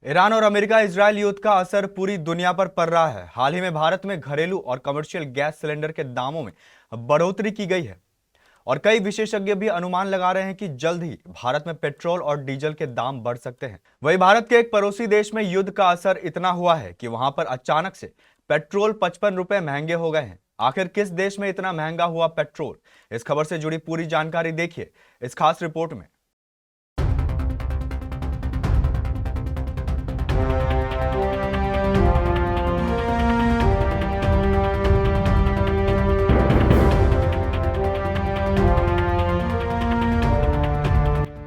Iran और America Israel युद्ध का असर पूरी दुनिया पर पड़ रहा है। हाल ही में भारत में घरेलू और कमर्शियल गैस सिलेंडर के दामों में बढ़ोतरी की गई है और कई विशेषज्ञ भी अनुमान लगा रहे हैं कि जल्द ही भारत में पेट्रोल और डीजल के दाम बढ़ सकते हैं। वहीं भारत के एक पड़ोसी देश में युद्ध का असर इतना हुआ है कि वहां पर अचानक से पेट्रोल 55 रुपए महंगे हो गए हैं। आखिर किस देश में इतना महंगा हुआ पेट्रोल? इस खबर से जुड़ी पूरी जानकारी देखिए इस खास रिपोर्ट में।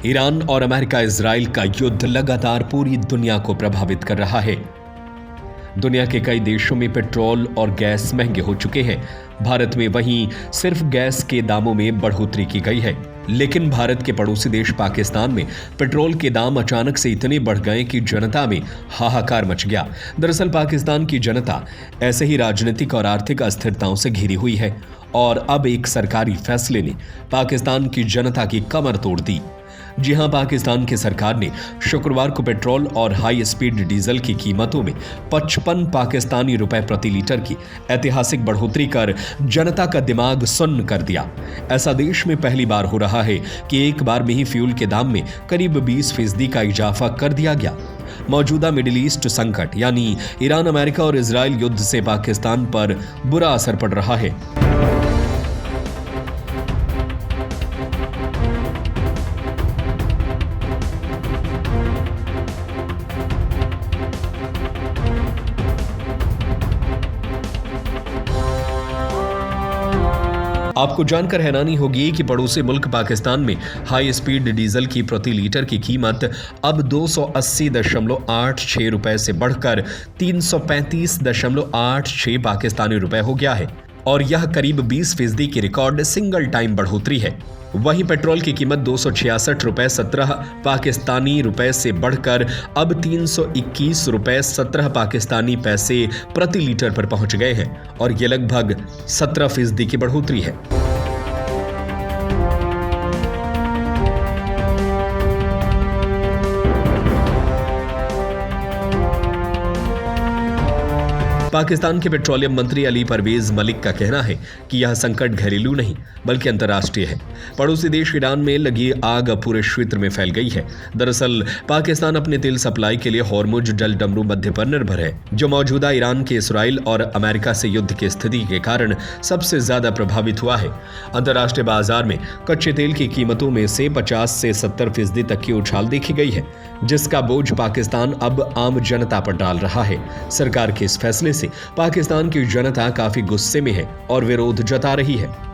ईरान और अमेरिका इजराइल का युद्ध लगातार पूरी दुनिया को प्रभावित कर रहा है। दुनिया के कई देशों में पेट्रोल और गैस महंगे हो चुके हैं। भारत में वहीं सिर्फ गैस के दामों में बढ़ोतरी की गई है। लेकिन भारत के पड़ोसी देश पाकिस्तान में पेट्रोल के दाम अचानक से इतने बढ़ गए कि जनता में हाहाकार मच गया। दरअसल पाकिस्तान की जनता ऐसे ही राजनीतिक और आर्थिक अस्थिरताओं से घिरी हुई है और अब एक सरकारी फैसले ने पाकिस्तान की जनता की कमर तोड़ दी। जी हां, पाकिस्तान की सरकार ने शुक्रवार को पेट्रोल और हाई स्पीड डीजल की कीमतों में 55 पाकिस्तानी रुपए प्रति लीटर की ऐतिहासिक बढ़ोतरी कर जनता का दिमाग सुन्न कर दिया। ऐसा देश में पहली बार हो रहा है कि एक बार में ही फ्यूल के दाम में करीब 20% का इजाफा कर दिया गया। मौजूदा मिडिल ईस्ट संकट यानी ईरान, अमेरिका और इजराइल युद्ध से पाकिस्तान पर बुरा असर पड़ रहा है। आपको जानकर हैरानी होगी कि पड़ोसी मुल्क पाकिस्तान में हाई स्पीड डीजल की प्रति लीटर की कीमत अब 280.86 रुपए से बढ़कर 335.86 पाकिस्तानी रुपए हो गया है और यह करीब 20% की रिकॉर्ड सिंगल टाइम बढ़ोतरी है। वहीं पेट्रोल की कीमत 266 रुपए 17 पाकिस्तानी रुपए से बढ़कर अब 321 रुपए 17 पाकिस्तानी पैसे प्रति लीटर पर पहुंच गए हैं और यह लगभग 17% की बढ़ोतरी है। पाकिस्तान के पेट्रोलियम मंत्री अली परवेज मलिक का कहना है कि यह संकट घरेलू नहीं बल्कि अंतर्राष्ट्रीय है। पड़ोसी देश ईरान में लगी आग अब पूरे क्षेत्र में फैल गई है। दरअसल पाकिस्तान अपने तेल सप्लाई के लिए हॉर्मुज जल डमरू मध्य पर निर्भर है, जो मौजूदा ईरान के इस्राइल और अमेरिका से युद्ध की स्थिति के कारण सबसे ज्यादा प्रभावित हुआ है। अंतर्राष्ट्रीय बाजार में कच्चे तेल की कीमतों में से 50 से 70% तक की उछाल देखी गई है, जिसका बोझ पाकिस्तान अब आम जनता पर डाल रहा है। सरकार के इस फैसले से पाकिस्तान की जनता काफी गुस्से में है और विरोध जता रही है।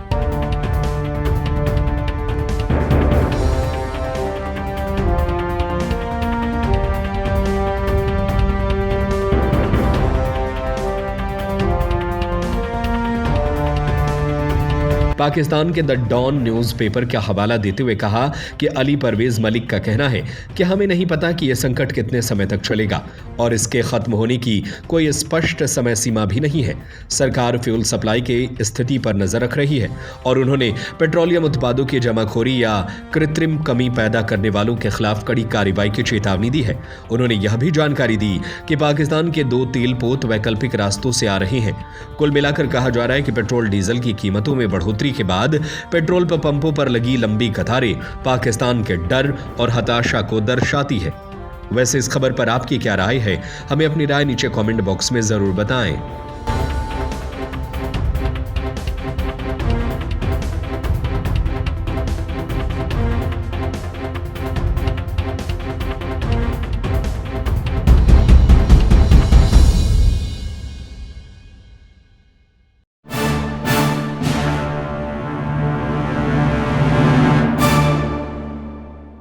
पाकिस्तान के द डॉन न्यूज़पेपर का हवाला देते हुए कहा कि अली परवेज मलिक का कहना है कि हमें नहीं पता कि यह संकट कितने समय तक चलेगा और इसके खत्म होने की कोई स्पष्ट समय सीमा भी नहीं है। सरकार फ्यूल सप्लाई की स्थिति पर नजर रख रही है और उन्होंने पेट्रोलियम उत्पादों की जमाखोरी या कृत्रिम कमी पैदा करने वालों के खिलाफ कड़ी कार्रवाई की चेतावनी दी है। उन्होंने यह भी जानकारी दी कि पाकिस्तान के 2 तेल पोत वैकल्पिक रास्तों से आ रहे हैं। कुल मिलाकर कहा जा रहा है कि पेट्रोल डीजल की कीमतों में बढ़ोतरी के बाद पेट्रोल पंपों पर लगी लंबी कतारें पाकिस्तान के डर और हताशा को दर्शाती है। वैसे इस खबर पर आपकी क्या राय है? हमें अपनी राय नीचे कमेंट बॉक्स में जरूर बताएं।